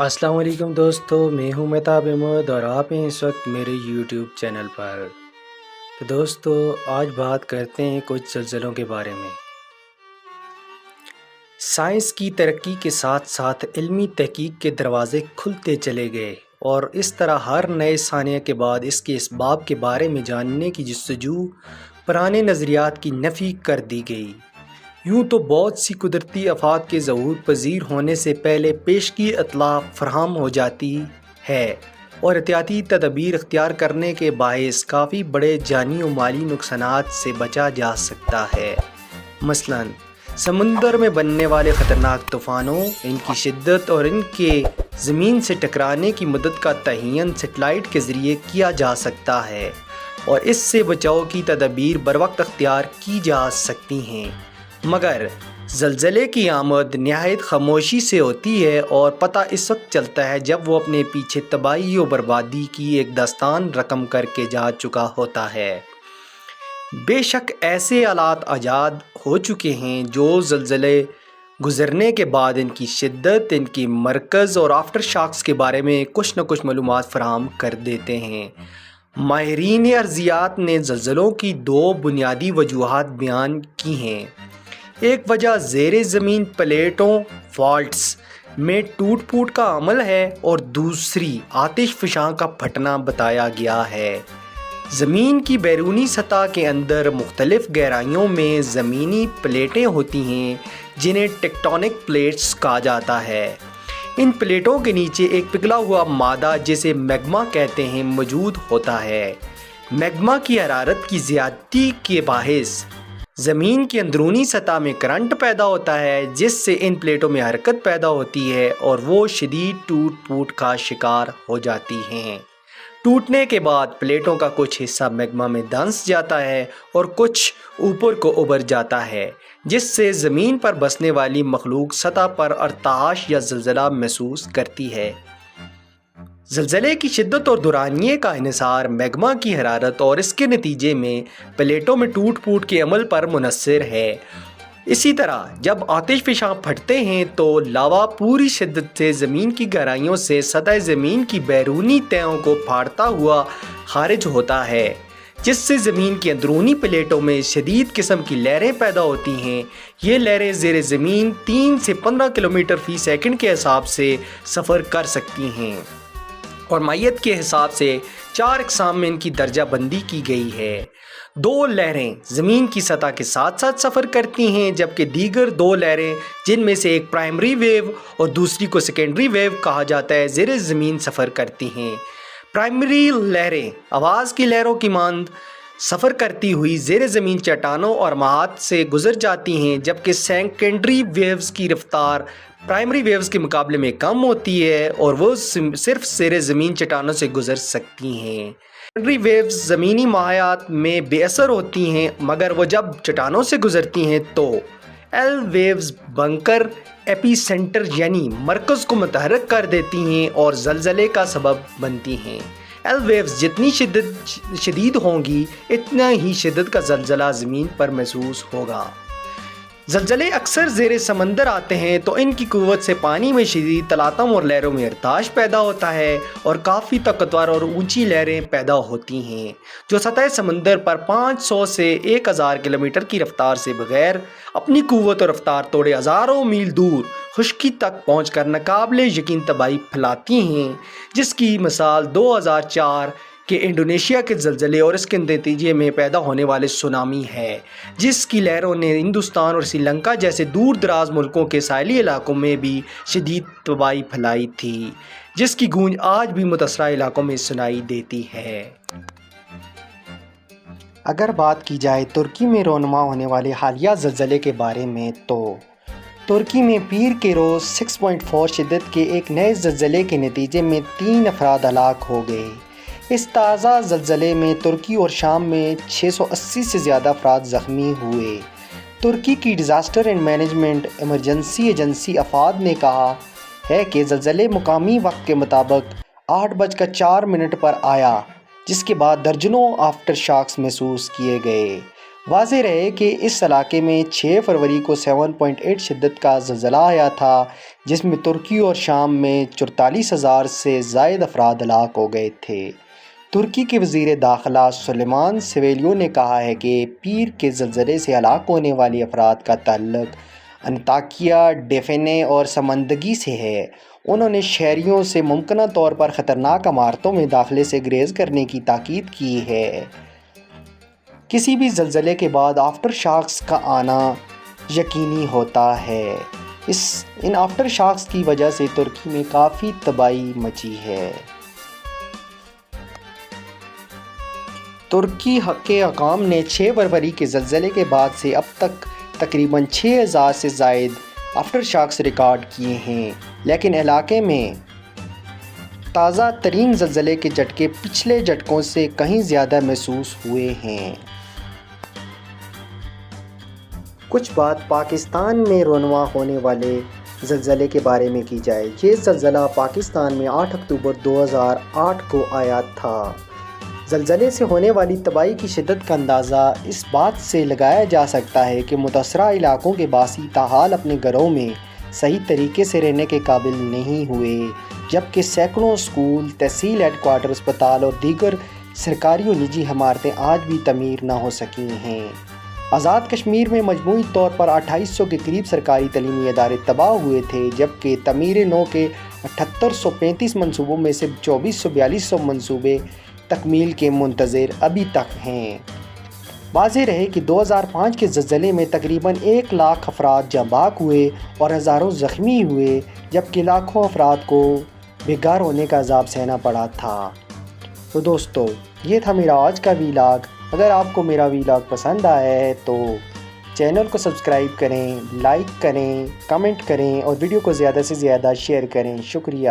السلام علیکم دوستو، میں ہوں مہتاب احمد اور آپ ہیں اس وقت میرے یوٹیوب چینل پر۔ تو دوستو آج بات کرتے ہیں کچھ زلزلوں کے بارے میں۔ سائنس کی ترقی کے ساتھ ساتھ علمی تحقیق کے دروازے کھلتے چلے گئے اور اس طرح ہر نئے ثانیہ کے بعد اس کے اسباب کے بارے میں جاننے کی جستجو پرانے نظریات کی نفی کر دی گئی۔ یوں تو بہت سی قدرتی آفات کے ظہور پذیر ہونے سے پہلے پیشگی اطلاع فراہم ہو جاتی ہے اور احتیاطی تدابیر اختیار کرنے کے باعث کافی بڑے جانی و مالی نقصانات سے بچا جا سکتا ہے۔ مثلاً سمندر میں بننے والے خطرناک طوفانوں، ان کی شدت اور ان کے زمین سے ٹکرانے کی مدت کا تعین سیٹلائٹ کے ذریعے کیا جا سکتا ہے اور اس سے بچاؤ کی تدابیر بروقت اختیار کی جا سکتی ہیں۔ مگر زلزلے کی آمد نہایت خاموشی سے ہوتی ہے اور پتہ اس وقت چلتا ہے جب وہ اپنے پیچھے تباہی و بربادی کی ایک داستان رقم کر کے جا چکا ہوتا ہے۔ بے شک ایسے آلات ایجاد ہو چکے ہیں جو زلزلے گزرنے کے بعد ان کی شدت، ان کی مرکز اور آفٹر شاکس کے بارے میں کچھ نہ کچھ معلومات فراہم کر دیتے ہیں۔ ماہرین ارضیات نے زلزلوں کی دو بنیادی وجوہات بیان کی ہیں۔ ایک وجہ زیر زمین پلیٹوں فالٹس میں ٹوٹ پھوٹ کا عمل ہے اور دوسری آتش فشاں کا پھٹنا بتایا گیا ہے۔ زمین کی بیرونی سطح کے اندر مختلف گہرائیوں میں زمینی پلیٹیں ہوتی ہیں جنہیں ٹیکٹونک پلیٹس کہا جاتا ہے۔ ان پلیٹوں کے نیچے ایک پگھلا ہوا مادہ جسے میگما کہتے ہیں موجود ہوتا ہے۔ میگما کی حرارت کی زیادتی کے باعث زمین کی اندرونی سطح میں کرنٹ پیدا ہوتا ہے جس سے ان پلیٹوں میں حرکت پیدا ہوتی ہے اور وہ شدید ٹوٹ پھوٹ کا شکار ہو جاتی ہیں۔ ٹوٹنے کے بعد پلیٹوں کا کچھ حصہ میگما میں دھنس جاتا ہے اور کچھ اوپر کو ابھر جاتا ہے جس سے زمین پر بسنے والی مخلوق سطح پر ارتعاش یا زلزلہ محسوس کرتی ہے۔ زلزلے کی شدت اور دورانیے کا انحصار میگما کی حرارت اور اس کے نتیجے میں پلیٹوں میں ٹوٹ پھوٹ کے عمل پر منحصر ہے۔ اسی طرح جب آتش فشاں پھٹتے ہیں تو لاوا پوری شدت سے زمین کی گہرائیوں سے سطح زمین کی بیرونی تہوں کو پھاڑتا ہوا خارج ہوتا ہے جس سے زمین کی اندرونی پلیٹوں میں شدید قسم کی لہریں پیدا ہوتی ہیں۔ یہ لہریں زیر زمین 3 سے 15 کلومیٹر فی سیکنڈ کے حساب سے سفر کر سکتی ہیں اور مائیت کے حساب سے 4 اقسام میں ان کی درجہ بندی کی گئی ہے۔ 2 لہریں زمین کی سطح کے ساتھ ساتھ سفر کرتی ہیں جبکہ دیگر 2 لہریں جن میں سے ایک پرائمری ویو اور دوسری کو سیکنڈری ویو کہا جاتا ہے زیر زمین سفر کرتی ہیں۔ پرائمری لہریں آواز کی لہروں کی مانند سفر کرتی ہوئی زیر زمین چٹانوں اور مہات سے گزر جاتی ہیں جبکہ سیکنڈری ویوز کی رفتار پرائمری ویوز کے مقابلے میں کم ہوتی ہے اور وہ صرف زیر زمین چٹانوں سے گزر سکتی ہیں۔ سیکنڈری ویوز زمینی ماحولیات میں بے اثر ہوتی ہیں مگر وہ جب چٹانوں سے گزرتی ہیں تو ایل ویوز بنکر ایپی سینٹر یعنی مرکز کو متحرک کر دیتی ہیں اور زلزلے کا سبب بنتی ہیں۔ ایل ویوز جتنی شدید ہوں گی اتنا ہی شدت کا زلزلہ زمین پر محسوس ہوگا۔ زلزلے اکثر زیر سمندر آتے ہیں تو ان کی قوت سے پانی میں شدید تلاطم اور لہروں میں ارتعاش پیدا ہوتا ہے اور کافی طاقتور اور اونچی لہریں پیدا ہوتی ہیں جو سطح سمندر پر 500 سے 1000 کلومیٹر کی رفتار سے بغیر اپنی قوت اور رفتار توڑے ہزاروں میل دور خشکی تک پہنچ کر ناقابل یقین تباہی پھیلاتی ہیں، جس کی مثال 2004 کہ انڈونیشیا کے زلزلے اور اس کے نتیجے میں پیدا ہونے والے سونامی ہے جس کی لہروں نے ہندوستان اور سری لنکا جیسے دور دراز ملکوں کے ساحلی علاقوں میں بھی شدید تباہی پھیلائی تھی، جس کی گونج آج بھی متاثرہ علاقوں میں سنائی دیتی ہے۔ اگر بات کی جائے ترکی میں رونما ہونے والے حالیہ زلزلے کے بارے میں تو ترکی میں پیر کے روز 6.4 شدت کے ایک نئے زلزلے کے نتیجے میں 3 افراد ہلاک ہو گئے۔ اس تازہ زلزلے میں ترکی اور شام میں 680 سے زیادہ افراد زخمی ہوئے۔ ترکی کی disaster and management emergency agency AFAD نے کہا ہے کہ زلزلے مقامی وقت کے مطابق 8:04 پر آیا جس کے بعد درجنوں آفٹر شاکس محسوس کیے گئے۔ واضح رہے کہ اس علاقے میں 6 فروری کو 7.8 شدت کا زلزلہ آیا تھا، جس میں ترکی اور شام میں 44,000 سے زائد افراد ہلاک ہو گئے تھے۔ ترکی کے وزیر داخلہ سلیمان سویلیو نے کہا ہے کہ پیر کے زلزلے سے ہلاک ہونے والے افراد کا تعلق انطاکیہ، ڈیفنے اور سمندگی سے ہے۔ انہوں نے شہریوں سے ممکنہ طور پر خطرناک عمارتوں میں داخلے سے گریز کرنے کی تاکید کی ہے۔ کسی بھی زلزلے کے بعد آفٹر شاکس کا آنا یقینی ہوتا ہے۔ ان آفٹر شاکس کی وجہ سے ترکی میں کافی تباہی مچی ہے۔ ترکی کے حکام نے 6 فروری کے زلزلے کے بعد سے اب تک تقریباً 6,000 سے زائد آفٹر شاکس ریکارڈ کیے ہیں، لیکن علاقے میں تازہ ترین زلزلے کے جھٹکے پچھلے جھٹکوں سے کہیں زیادہ محسوس ہوئے ہیں۔ کچھ بات پاکستان میں رونما ہونے والے زلزلے کے بارے میں کی جائے۔ یہ زلزلہ پاکستان میں 8 اکتوبر 2008 کو آیا تھا۔ زلزلے سے ہونے والی تباہی کی شدت کا اندازہ اس بات سے لگایا جا سکتا ہے کہ متاثرہ علاقوں کے باسی تاحال اپنے گھروں میں صحیح طریقے سے رہنے کے قابل نہیں ہوئے، جبکہ سینکڑوں اسکول، تحصیل ہیڈ کوارٹر، اسپتال اور دیگر سرکاری و نجی عمارتیں آج بھی تعمیر نہ ہو سکی ہیں۔ آزاد کشمیر میں مجموعی طور پر 2800 کے قریب سرکاری تعلیمی ادارے تباہ ہوئے تھے، جبکہ تعمیر نو کے 7835 منصوبوں میں سے 2442 منصوبے تکمیل کے منتظر ابھی تک ہیں۔ واضح رہے کہ 2005 کے زلزلے میں تقریباً 1 لاکھ افراد جاں بحق ہوئے اور ہزاروں زخمی ہوئے، جبکہ لاکھوں افراد کو بے گھر ہونے کا عذاب سہنا پڑا تھا۔ تو دوستو، یہ تھا میرا آج کا ویلاگ۔ اگر آپ کو میرا ویلاگ پسند آیا ہے تو چینل کو سبسکرائب کریں، لائک کریں، کمنٹ کریں اور ویڈیو کو زیادہ سے زیادہ شیئر کریں۔ شکریہ۔